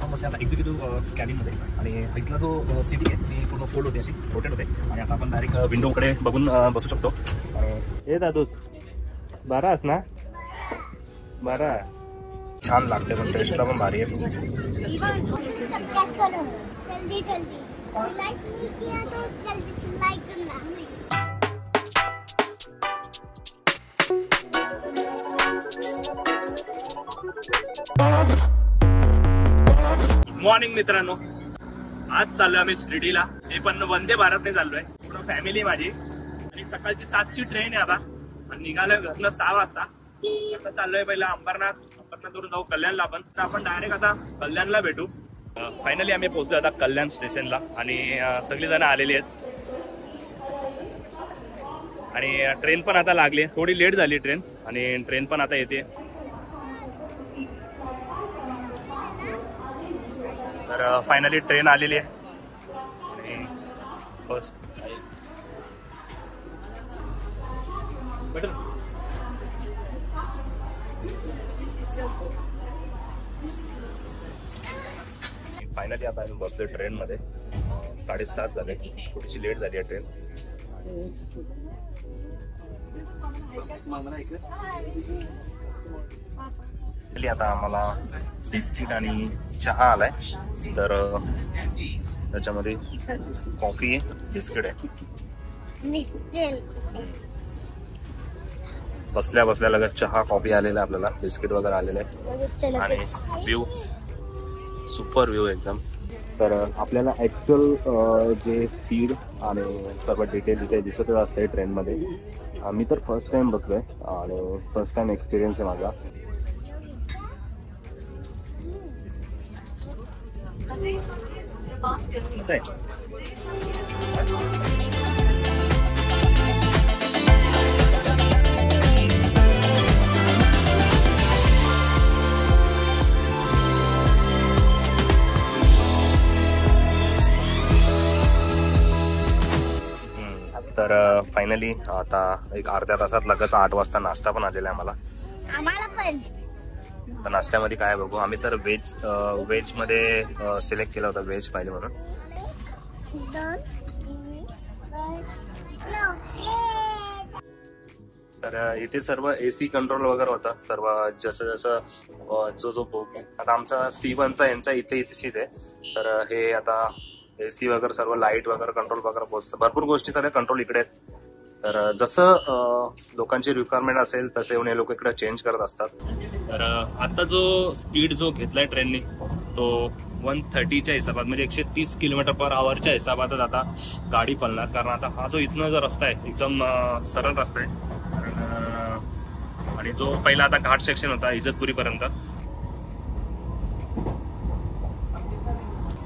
आपण बसले आता एक्झिक्युटिव्ह कॅबिनमध्ये आणि इथला जो सिटी आहे ती पूर्ण फोल्ड होते, अशी रोटेट होते आणि आता आपण डायरेक्ट विंडोकडे बघून बसू शकतो. हे दादूस बारास ना, बारा छान लागते पण टेस्टला पण भारी आहे. मॉर्निंग मित्रांनो, आज चाललोय आम्ही शिर्डीला. हे पण वंदे भारतने चाललोय, पूर्ण फॅमिली माझी. आणि सकाळची 7ची ट्रेन आहे आता आणि निघालोय घरनं 6 वाजता. आता चाललोय पहिला अंबरनाथवरून जाऊ कल्याणला. आपण डायरेक्ट आता कल्याणला भेटू. फायनली आम्ही पोहोचलो आता कल्याण स्टेशनला आणि सगळी जण आलेली आहेत आणि ट्रेन पण आता लागली. थोडी लेट झाली ट्रेन आणि ट्रेन पण आता येते. तर फायनली ट्रेन आलेली आहे आणि फर्स्ट फायनली आता आम्ही बसलोय ट्रेन मध्ये. 7:30 झाले, थोडीशी लेट झाली आहे ट्रेन. आता आम्हाला बिस्किट आणि चहा आलाय. तर त्याच्यामध्ये कॉफी आहे, बिस्किट आहे. बसल्या बसल्या लगेच चहा कॉफी आलेला आहे आपल्याला, बिस्किट वगैरे आलेलं आहे आणि व्ह्यू सुपर व्ह्यू एकदम. तर आपल्याला ॲक्च्युअल जे स्पीड आणि सर्व डिटेल इथे दिसतच असते ट्रेनमध्ये. मी तर फर्स्ट टाइम बसलोय आणि फर्स्ट टाइम एक्सपिरियन्स आहे माझा. तर फायनली आता एक अर्ध्या तासात लगेच 8 वाजता नाश्ता पण आलेला आहे आम्हाला पण. तर नाश्त्यामध्ये काय बघू, आम्ही तर व्हेज मध्ये सिलेक्ट केला होता, व्हेज पाहिजे म्हणून. तर इथे सर्व AC कंट्रोल वगैरे होता, सर्व जसं जसं जो बोक आहे. आता आमचा C1चा यांचा इथेच आहे. तर हे आता AC वगैरे सर्व लाईट वगैरे कंट्रोल वगैरे भरपूर गोष्टी सगळ्या कंट्रोल इकडे आहेत. तर जसं लोकांची रिक्वायरमेंट असेल तसे येऊन हे लोक इकडे चेंज करत असतात. तर आता जो स्पीड जो घेतलाय ट्रेनने तो 130च्या हिसाबात, म्हणजे 130 km/hच्या हिसाबातच आता गाडी पळणार. कारण आता हा जो इथनं जो रस्ता आहे एकदम सरळ रस्ता आहे आणि जो पहिला आता घाट सेक्शन होता इजतपुरीपर्यंत,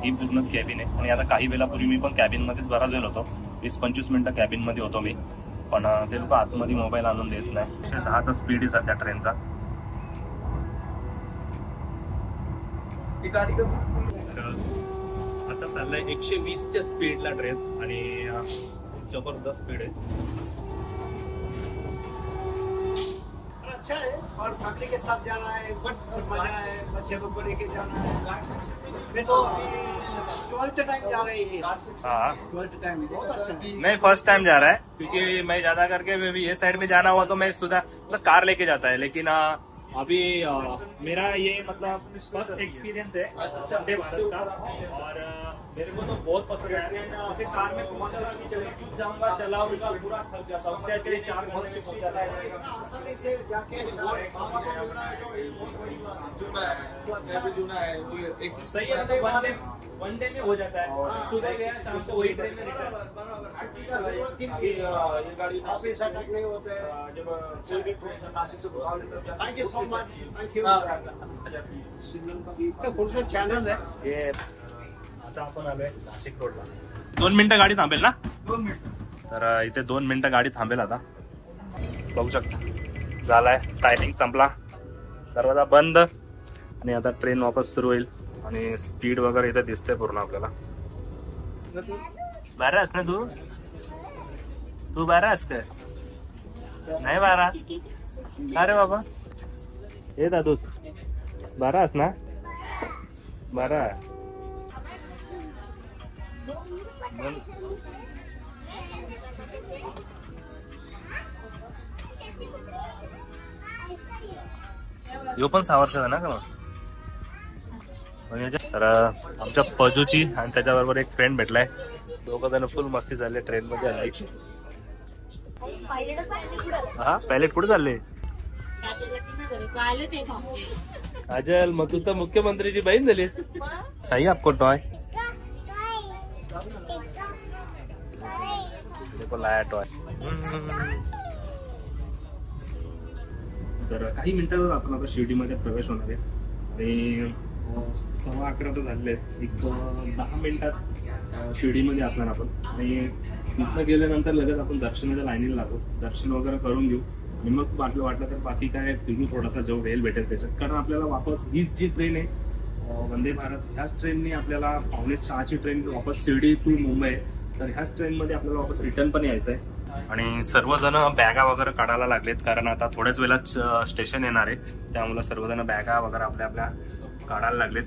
ही पूर्ण कॅबिन आहे. आणि आता काही वेळापूर्वी मी पण कॅबिन मध्येच बराच वेळ होतो, 20-25 मिनिटं कॅबिन मध्ये होतो मी. पण ते लोक आतमध्ये मोबाईल आणून देत नाही. 110चा स्पीड आहे सध्या ट्रेनचा. आता चाललाय 120च्या स्पीडला ट्रेन आणि जबरदस्त स्पीड आहे. अच्छा है और फैमिली के साथ जाना है, बट मजा है, बच्चे लोग को लेके जाना है. मैं तो 12th टाइम जा रही है. हाँ 12th टाइम बहुत अच्छा है. मैं फर्स्ट टाइम जा रहा है क्योंकि मैं ज्यादा करके ये साइड में जाना हुआ तो मैं सुधा मतलब कार लेके जाता है. लेकिन अभी मेरा ये मतलब फर्स्ट एक्सपीरियंस है वंदे भारत का और मेरे को तो बहुत पसंद है. जैसे कार में जाऊंगा चलाऊंगा पूरा थक जाता हूँ. उससे अच्छे 4 घंटे से पहुंच जाता है. आसानी से जाके सही है. तो वनडे में हो जाता है. सुबह गया शाम को वही ट्रेन में रिटर्न. ये गाड़ी ऑफिस अटैक नहीं होते जब कोई भी ट्रेन से नासिक से भुसावल की तरफ जाता है. Thank you so much. Thank you. कुठचं चॅनल आहे हे. आता आपण आलोय नाशिक रोडला. 2 मिनिटं गाडी थांबेल ना. 2 मिनिटं. तर इथे 2 मिनिटं गाडी थांबेल. आता बघू शकता झालाय, टायमिंग संपला, दरवाजा बंद आणि आता ट्रेन वापस सुरू होईल. आणि स्पीड वगैरे इथे दिसते पूर्ण आपल्याला. बारास ना तू बारास का नाही? बारा. अरे बाबा हे दादूस बारास ना. बरा यो पण 6 वर्षाचा ना का मग. तर आमच्या पजूची आणि त्याच्याबरोबर एक फ्रेंड भेटलाय. दोघं जण फुल मस्ती झाले ट्रेन मध्ये आली. हा पायलट कुठे चालले. काजल मग तू तर मुख्यमंत्रीची बहीण झालीस. चाहिए आपको टॉय. लाया टॉय. तर काही मिनिटांवर आपण आता शिर्डीमध्ये प्रवेश होणार आहे आणि 11:15 तर झालेले आहेत. एक 10 मिनिटात शिर्डीमध्ये असणार आपण. आणि तिथं गेल्यानंतर लगेच आपण दर्शनाच्या लाईनीला लागू. दर्शन वगैरे करून घेऊ आणि मग वाटलं तर बाकी काय फिरू थोडासा जो वेळ भेटेल त्याच्यात. कारण आपल्याला वापस हीच जी ट्रेन आहे वंदे भारत, ह्याच ट्रेनने आपल्याला 5:45ची ट्रेन वापस शिर्डी टू मुंबई. तर ह्याच ट्रेनमध्ये आपल्याला वापस रिटर्न पण यायचं आहे. आणि सर्वजण बॅगा वगैरे काढायला लागलेत कारण आता थोड्याच वेळाच स्टेशन येणार आहे. त्यामुळे सर्वजण बॅगा वगैरे आपल्या काढायला लागलेत.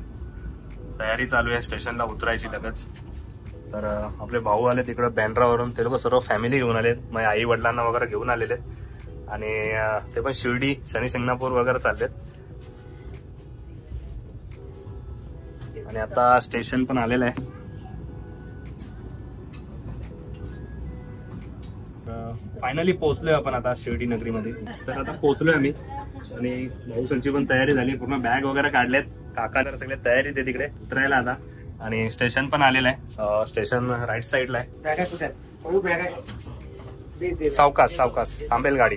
तयारी चालू आहे स्टेशनला उतरायची लगेच. तर आपले भाऊ आले तिकडे बँड्रावरून. ते लोक सर्व फॅमिली घेऊन आलेत. माझ्या आई वडिलांना वगैरे घेऊन आलेले आणि ते पण शिर्डी शनी शिंगणापूर वगैरे चाललेत. आणि आता स्टेशन पण आलेलं आहे. फायनली पोहोचलोय आपण आता शिर्डी नगरीमध्ये. तर आता पोहोचलोय आम्ही आणि भाऊसांची पण तयारी झाली. पूर्ण बॅग वगैरे काढलेत. काका सगळे तयारी ते तिकडे उतरायला आता. आणि स्टेशन पण आलेलं आहे. स्टेशन राईट साईडला आहे. सावकाश सावकाश थांबेल गाडी.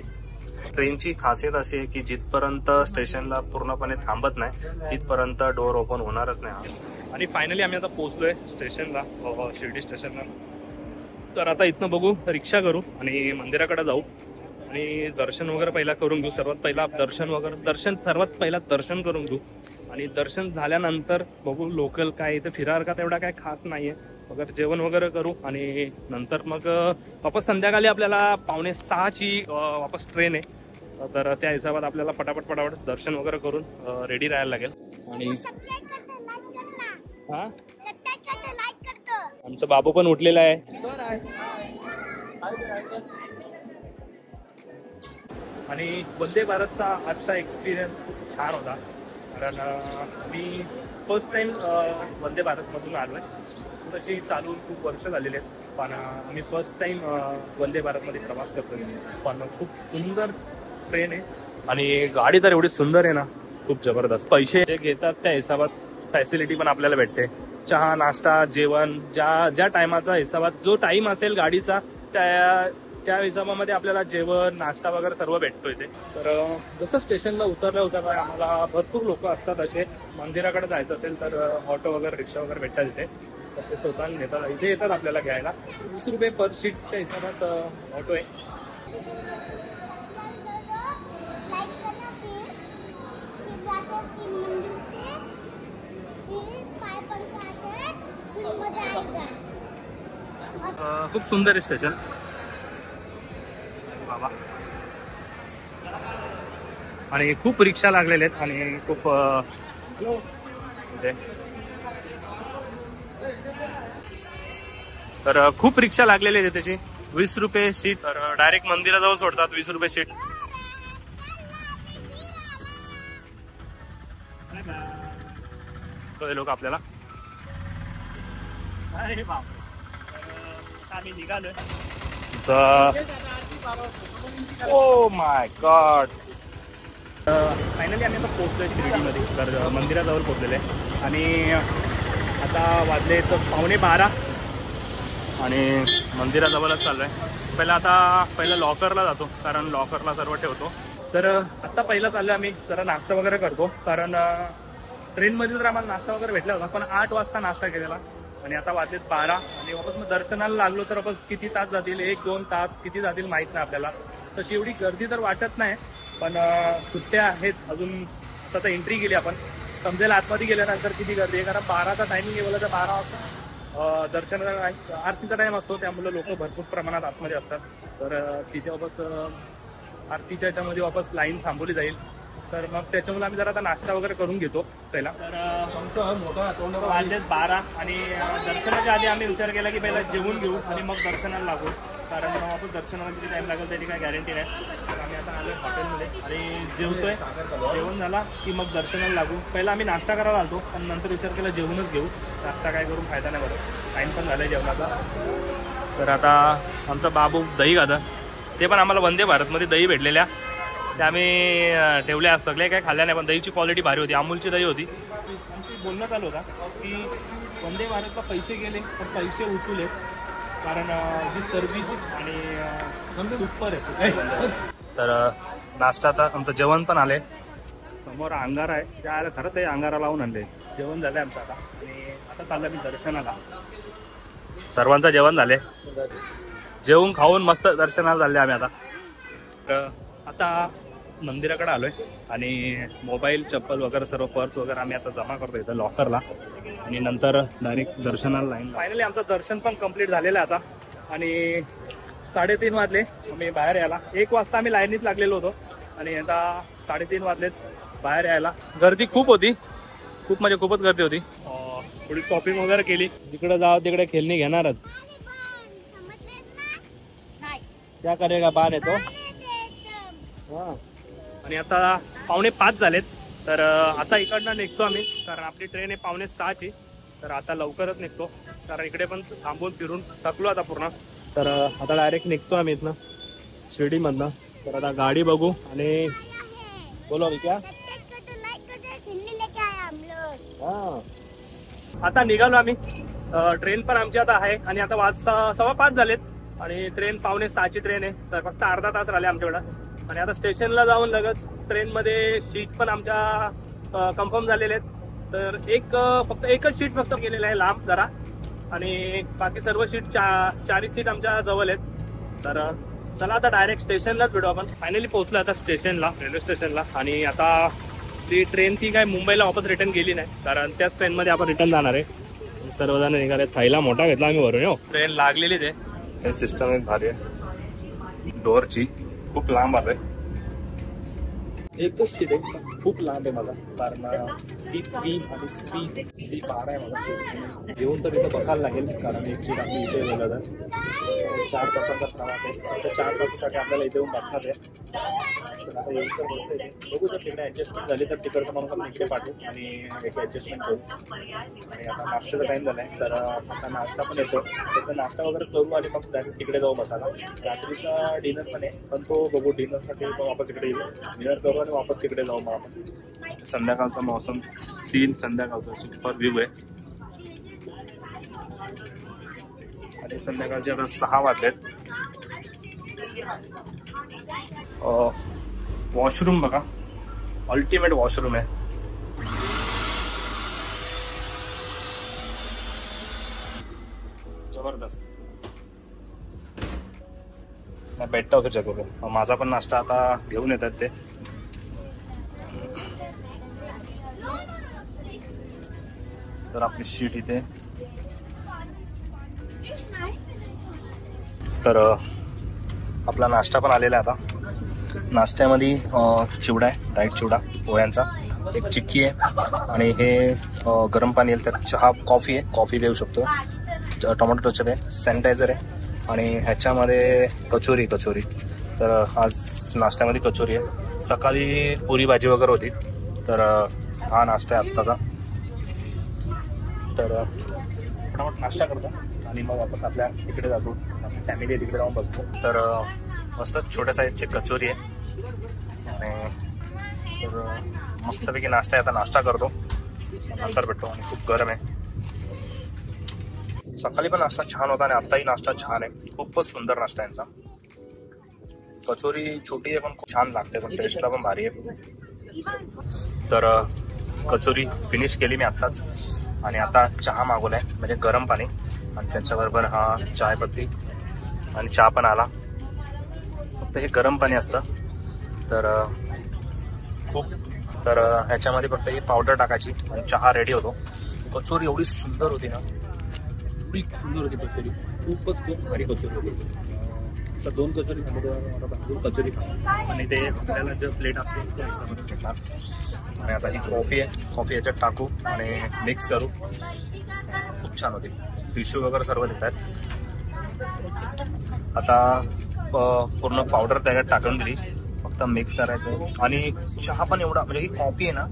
ट्रेनची खासियत अशी आहे की जिथपर्यंत स्टेशनला पूर्णपणे थांबत नाही तिथपर्यंत डोअर ओपन होणारच नाही. आणि फायनली आम्ही आता पोहोचलोय स्टेशनला, शिर्डी स्टेशनला. तर आता इथनं बघू रिक्षा करू आणि मंदिराकडे जाऊ आणि दर्शन वगैरे पहिला करून घेऊ. सर्वात पहिला सर्वात पहिला दर्शन करून घेऊ आणि दर्शन झाल्यानंतर बघू लोकल काय इथे फिरार का तेवढा काय खास नाहीये वगैरे. जेवण वगैरे करू आणि नंतर मग वापस संध्याकाळी आपल्याला 5:45ची वापस ट्रेन आहे. तर त्या हिशोबात आपल्याला पटापट दर्शन वगैरे करून रेडी राहायला लागेल. आणि हा आमचा बाबू पण उठलेला आहे. आणि वंदे भारतचा आजचा एक्सपिरियन्स खूप छान होता. कारण मी फर्स्ट टाइम वंदे भारतमधून आलो आहे. तशी चालून खूप वर्ष झालेली आहेत पण आम्ही फर्स्ट टाइम वंदे भारतमध्ये प्रवास करतो. पण खूप सुंदर ट्रेन आहे आणि गाडी तर एवढी सुंदर आहे ना, खूप जबरदस्त. पैसे जे घेतात त्या हिशोबात फॅसिलिटी पण आपल्याला भेटते. चहा नाश्ता जेवण ज्या टायमाचा हिशोबात जो टाइम असेल गाडीचा त्या हिशोबामध्ये आपल्याला जेवण नाश्ता वगैरे सर्व भेटतो इथे. तर जसं स्टेशनला उतरल्या आम्हाला भरपूर लोक असतात असे. मंदिराकडे जायचं असेल तर ऑटो वगैरे रिक्षा वगैरे भेटतात इथे. तर ते स्वतः नेतात इथे येतात आपल्याला घ्यायला. 20 रुपये पर सीटच्या हिशोबात ऑटो आहे. खूप सुंदर आहे स्टेशन बाबा. आणि खूप रिक्षा लागलेले आहेत आणि खूप तर खूप रिक्षा लागलेली आहे त्याची. 20 रुपये सीट. तर डायरेक्ट मंदिराजवळ सोडतात. 20 रुपये सीट. लोक आपल्याला आम्ही निघालोय. Oh my God. फायनली आम्ही आता पोहोचलोय शिर्डीमध्ये. तर मंदिराजवळ पोहोचलेले आहे आणि आता वाजले तर 11:15 आणि मंदिराजवळच चाललोय. पहिला लॉकरला जातो कारण लॉकरला सर्व ठेवतो. तर आता पहिला चाललोय आम्ही जरा नाश्ता वगैरे करतो कारण ट्रेनमध्ये तर आम्हाला नाश्ता वगैरे भेटला होता पण 8 वाजता नाश्ता केलेला आणि आता वाजलेत 12 आणि वापस मग दर्शनाला लागलो तर वापस किती तास जातील, 1-2 तास किती जातील माहित नाही आपल्याला. तशी एवढी गर्दी तर वाटत नाही पण सुट्ट्या आहेत अजून. आता एंट्री केली आपण समजेल आतमध्ये गेल्यानंतर किती गर्दी आहे. कारण 12चा टायमिंग गेला तर 12 वाजता दर्शन आरतीचा टाइम असतो त्यामुळे लोक भरपूर प्रमाणात आतमध्ये असतात. तर तिथे वापस आरतीच्या ह्याच्यामध्ये वापस लाईन थांबवली जाईल तर मग त्याच्यामुळे आम्ही जरा आता नाश्ता वगैरे करून घेतो पहिला. तर वाजलेत 12 आणि दर्शनाच्या आधी आम्ही विचार केला की पहिला जेवून घेऊ आणि मग दर्शनाला लागू, कारण आपण दर्शनाला किती टाईम लागेल त्याची काही गॅरंटी नाही. तर आम्ही आता आलो हॉटेलमध्ये आणि जेवतोय. जेवण झाला की मग दर्शनाला लागू. पहिला आम्ही नाश्ता करायला आलतो पण नंतर विचार केला जेवूनच घेऊ, नाश्ता काय करून फायदा नाही बरं, टाईम पण झाला आहे जेवणाचा. तर आता आमचा बाबू दही खातं, ते पण आम्हाला वंदे भारतमध्ये दही भेटलेल्या, ते आम्ही ठेवल्या. सगळे काय खाल्ल्या नाही पण दहीची क्वालिटी भारी होती, अमूलची दही होती. आमची बोलणं चालू होता की वंदे भारतला पैसे गेले पण पैसे उचलले, कारण जी सर्व्हिस आणि सुपर आहे. तर नाश्ता आता आमचं जेवण पण आले, समोर अंगार आहे, त्या खरंच ते अंगारा लावून आणले. जेवण झालं आमचं आता आणि आता चाललं मी दर्शनाला. सर्वांचं जेवण झाले, जेवून खाऊन मस्त दर्शनाला चालले आम्ही आता. तर आता मंदिराकडे आलोय आणि मोबाईल चप्पल वगैरे सर्व पर्स वगैरे आम्ही आता जमा करतो इथं लॉकरला आणि नंतर डायरेक्ट दर्शनाला लाईन. फायनली आमचं दर्शन पण कंप्लीट झालेलं आहे आता आणि 3:30 वाजले आम्ही बाहेर यायला. 1 वाजता आम्ही लाईनीत लागलेलो होतो आणि आता 3:30 वाजलेत बाहेर यायला. गर्दी खूप होती, खूप म्हणजे खूपच गर्दी होती. थोडी शॉपिंग वगैरे केली, जिकडे जावं तिकडे खेळणी घेणारच. क्या करेगा बाहेर येतो. आणि आता 5:45 झालेत. तर आता इकडनं निघतो आम्ही, कारण आपली ट्रेन आहे 5:45ची. तर आता लवकरच निघतो, कारण इकडे पण थांबून फिरून थकलो आता पूर्ण. तर आता डायरेक्ट निघतो आम्ही इथनं शिर्डीमधनं. तर आता गाडी बघू आणि बोलो अभी क्या. हां आता निघालो आम्ही. ट्रेन पण आमची आता आहे आणि आता 5:15 झालेत आणि ट्रेन 5:45ची ट्रेन आहे. तर फक्त अर्धा तास राहिले आमच्याकडं आणि आता स्टेशनला जाऊन लगेच ट्रेनमध्ये सीट पण आमच्या कन्फर्म झालेले आहेत. तर फक्त एकच सीट फक्त गेलेलं आहे लांब जरा आणि बाकी सर्व सीट 4 सीट आमच्या जवळ आहेत. तर चला आता डायरेक्ट स्टेशनलाच भेटू आपण. फायनली पोहोचलो आता स्टेशनला, रेल्वे स्टेशनला. आणि आता ती ट्रेन ती काय मुंबईला वापस रिटर्न गेली नाही, कारण त्याच ट्रेनमध्ये आपण रिटर्न जाणार आहे. सर्वजण निघाले. थैला मोठा घेतला आम्ही वरून. हो ट्रेन लागलेली ते सिस्टम एक भारी आहे. डोअरची खूप लांब आलोय, एकच सीट आहे खूप लांब आहे मला, कारण C3 आणि C12 आहे मला. येऊन तर इथं बसायला लागेल, कारण एक सीट आपली इथे गेलं तर 4 तासांचा प्रवास आहे. तर 4 तासासाठी आपल्याला इथे येऊन बसणार आहे. तर आता येऊन तर बसतोय, बघू जर तिकडे ॲडजस्टमेंट झाली तर तिकडचं माणूस आपण इकडे पाठवू आणि एक ॲडजस्टमेंट करू. आणि आता नाश्त्याचा टाईम झाला आहे, तर आता नाश्ता पण येतो. तर नाश्ता वगैरे करू आणि मग डायरेक्ट तिकडे जाऊ बसायला. रात्रीचा डिनर पण आहे, पण तो बघू डिनरसाठी वापस इकडे येऊ, डिनर करू आणि वापस तिकडे जाऊ. मग आपण संध्याकाळचा मौसम सीन, संध्याकाळचा सुपर व्ह्यू आहे. आणि संध्याकाळचे आता 6 वाजलेत. वॉशरूम बघा, अल्टिमेट वॉशरूम आहे. जबरदस्त. नाही भेटता होतो जगो. माझा पण नाश्ता आता घेऊन येतात ते. तर आपली शीट इथे. तर आपला नाश्ता पण आलेला आहे आता. नाश्त्यामध्ये चिवडा आहे, डाएट चिवडा पोह्यांचा, एक चिक्की आहे आणि हे गरम पाणी येईल, त्यात चहा, कॉफी आहे, कॉफी देऊ शकतो, टोमॅटो टचअप आहे, सॅनिटायझर आहे आणि ह्याच्यामध्ये कचोरी. तर आज नाश्त्यामध्ये कचोरी आहे. सकाळी पुरी भाजी वगैरे होती. तर हा नाश्ता आहे आत्ताचा. तर फटाफट नाश्ता करतो आणि मग वापस आपल्या तिकडे जातो, आपली फॅमिली तिकडे जाऊन बसतो. तर मस्त छोट्या साईजची कचोरी आहे आणि तर मस्तपैकी नाश्ता आहे. आता नाश्ता करतो, नंतर भेटतो. आणि खूप गरम आहे. सकाळी पण नाश्ता छान होता आणि आत्ताही नाश्ता छान आहे. खूपच सुंदर नाश्ता यांचा. कचोरी छोटी आहे पण खूप छान लागते, पण टेस्टला पण भारी आहे. तर कचोरी फिनिश केली मी आत्ताच आणि आता चहा मागवलाय, म्हणजे गरम पाणी आणि त्याच्याबरोबर हा चायपत्ती आणि चहा पण आला. फक्त हे गरम पाणी असतं. तर ह्याच्यामध्ये फक्त ही पावडर टाकायची आणि चहा रेडी होतो. कचोरी एवढी सुंदर होती ना, एवढी सुंदर होती कचोरी, खूप भारी कचोरी होती. असं 2 कचोरी खाल्ली, कचोरी खा आणि ते आपल्याला जे प्लेट असते ते हिसाबाने भेटणार. आणि आता ही कॉफी आहे, कॉफी याच्यात टाकू आणि मिक्स करू. खूप छान होती. टिश्यू वगैरे सर्व देतात. आता पूर्ण पावडर त्याच्यात टाकून दिली, फक्त मिक्स करायचं. आणि चहा पण एवढा, म्हणजे ही कॉफी आहे ना,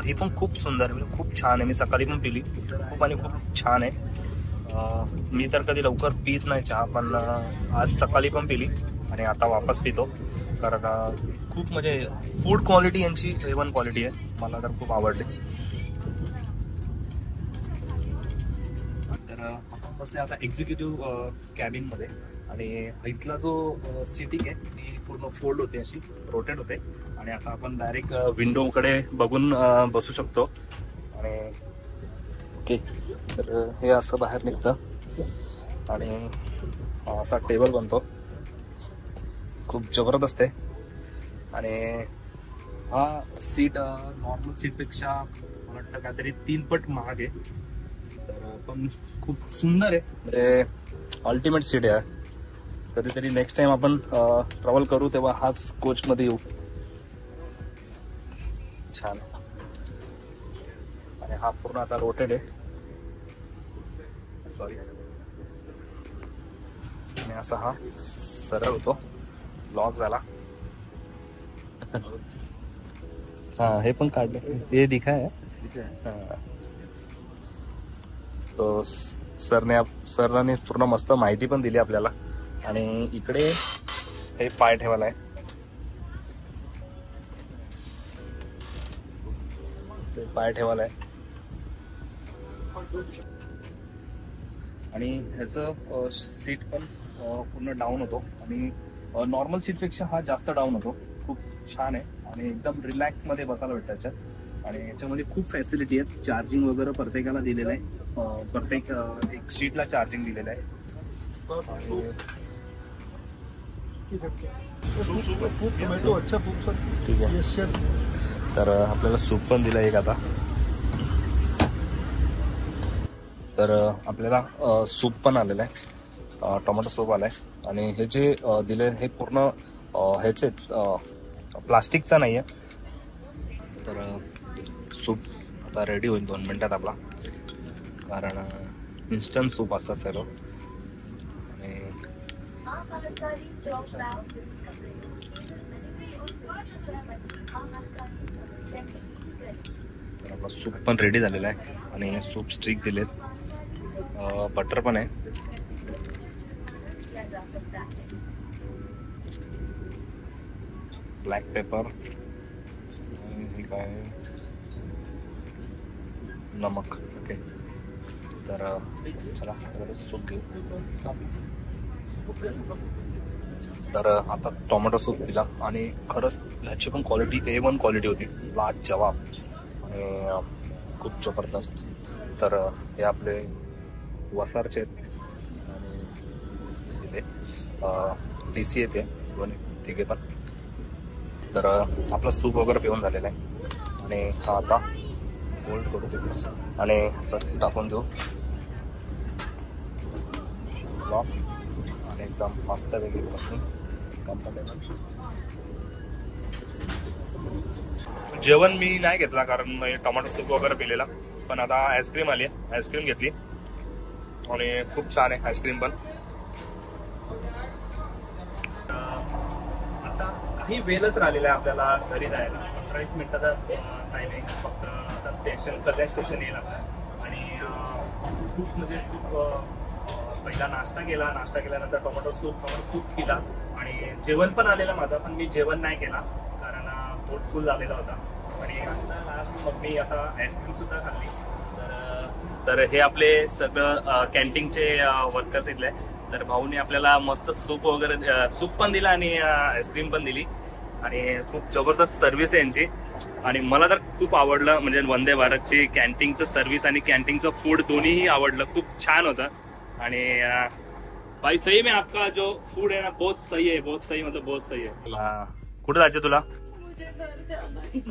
ही पण खूप सुंदर आहे, म्हणजे खूप छान आहे. मी सकाळी पण पिली, खूप आणि खूप छान आहे. मी तर कधी लवकर पित नाही चहा, पण आज सकाळी पण पिली आणि आता वापस पितो. कारण खूप म्हणजे फूड क्वालिटी यांची A1 क्वालिटी आहे, मला तर खूप आवडली. तर आपण बसले आता एक्झिक्युटिव्ह कॅबिनमध्ये आणि इथला जो सीटिंग आहे ती पूर्ण फोल्ड होते, अशी रोटेट होते. आणि आता आपण डायरेक्ट विंडोकडे बघून बसू शकतो. आणि ओके, तर हे असं बाहेर निघतं आणि असा टेबल बनतो, खूप जबरदस्त आहे. आणि हा सीट नॉर्मल सीटपेक्षा मला वाटतं काहीतरी 3 पट महाग आहे, तर पण खूप सुंदर आहे, म्हणजे अल्टिमेट सीट आहे. कधीतरी नेक्स्ट टाइम आपण ट्रॅव्हल करू तेव्हा हाच कोचमध्ये येऊ. छान. आणि हा पूर्ण आता रोटेड आहे, सॉरी. आणि असा हा सरळ होतो, लॉक झाला. हा, हे पण काढलं, हे दिखाय तो सरने पूर्ण मस्त माहिती पण दिली आपल्याला. आणि इकडे हे पाय ठेवायला आहे, ते पाय ठेवायला आहे. आणि ह्याचं सीट पण पूर्ण डाऊन होतो आणि नॉर्मल सीटपेक्षा हा जास्त डाऊन होतो. खूप छान आहे आणि एकदम रिलॅक्स मध्ये बसायला भेटतं त्याच्यात. आणि याच्यामध्ये खूप फॅसिलिटी आहेत, चार्जिंग वगैरे प्रत्येकाला दिलेलं आहे, प्रत्येक एक सीटला चार्जिंग दिलेलं आहे. ठीक आहे, तर आपल्याला सूप पण दिलं एक आता. तर आपल्याला सूप पण आलेलं आहे, टोमॅटो सूप आलाय. आणि हे जे दिले हे पूर्ण ह्याचे प्लास्टिकचा नाही आहे. तर सूप आता रेडी होईल 2 मिनिटात आपला, कारण इन्स्टंट सूप असतात सर्व. आणि तर आपला सूप पण रेडी झालेला आहे. आणि सूप स्टिक दिलेत, बटर पण आहे. ब्लॅक पेपर, हे काय, नमक. ओके, तर चला सूप घेऊ. तर आता टोमॅटो सूप पिला आणि खरंच ह्याची पण क्वालिटी A1 क्वालिटी होती, लाजवाब आणि खूप जबरदस्त. तर हे आपले वसारचे आणि DC येते, दोन्ही तिघे पण. तर आपला सूप वगैरे पिऊन झालेला आहे आणि हा आता फोल्ड करू आणि ह्याचा टाकून देऊ लॉक. आणि एकदम मस्त वेगळी बसून कम्फर्टेबल. जेवण मी नाही घेतला कारण मी टोमॅटो सूप वगैरे पिलेला, पण आता आईस्क्रीम आली आहे, आईस्क्रीम घेतली आणि खूप छान आहे आईस्क्रीम पण. आता काही वेळच राहिलेला आहे आपल्याला घरी जायला, 15-20 मिनिटाचा टाइम आहे फक्त. आता स्टेशन, कल्याण स्टेशन येईल आणि खूप म्हणजे खूप पहिला नाश्ता केल्यानंतर टोमॅटो सूप पिला आणि जेवण पण आलेलं माझा, पण मी जेवण नाही केला कारण पोट फुल झालेला होता. आणि आता लास्ट मग मी आता आईस्क्रीम सुद्धा खाल्ली. तर हे आपले सगळं कॅन्टीनचे वर्कर्स इथले, तर भाऊने आपल्याला मस्त सूप वगैरे, सूप पण दिला आणि आईस्क्रीम पण दिली. आणि खूप जबरदस्त सर्व्हिस आहे यांची आणि मला तर खूप आवडलं. म्हणजे वंदे भारतची कॅन्टीनचं सर्व्हिस आणि कॅन्टीनचं फूड दोन्हीही आवडलं, खूप छान होतं. आणि भाई सही में आपका जो फूड है ना बहुत सही है, बहुत सही, मतलब बहुत सही है. कुठे जायचं तुला?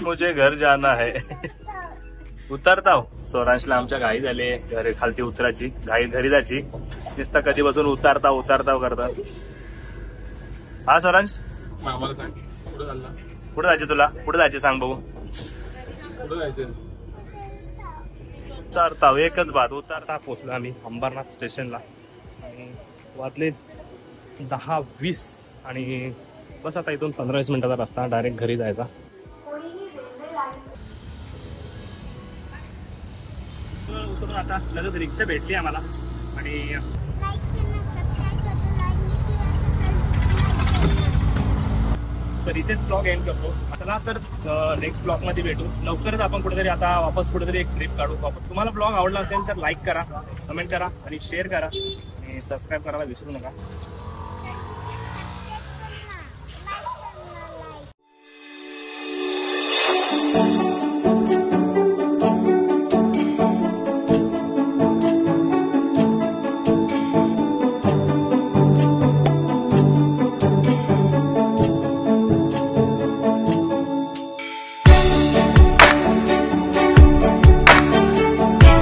मुझे घर जाना है. उतरता हो. स्वरांशला आमच्या घाई झाली घरी खालती उतरायची, घरी जायची, नुसतं कधी बसून उतरता करतात. हा सरांश आम्हाला सांग कुठं चालला कुठे जायचं तुला कुठे जायचे सांग बघू कुठं जायचं उतरता एकच बात उतरता पोचलो आम्ही अंबरनाथ स्टेशनला आणि वाजले 10:20 आणि बस आता इथून 15-20 मिनिटाचा रस्ता डायरेक्ट घरी जायचा. उतरून आता लगेच रिक्षा भेटली आम्हाला आणि तर इथेच ब्लॉग एंड करतो. चला तर नेक्स्ट ब्लॉग मध्ये भेटू लवकरच. आपण कुठेतरी आता वापस कुठेतरी एक ट्रिप काढू वापस. तुम्हाला ब्लॉग आवडला असेल तर लाईक करा, कमेंट करा आणि शेअर करा आणि सबस्क्राईब करायला विसरू नका.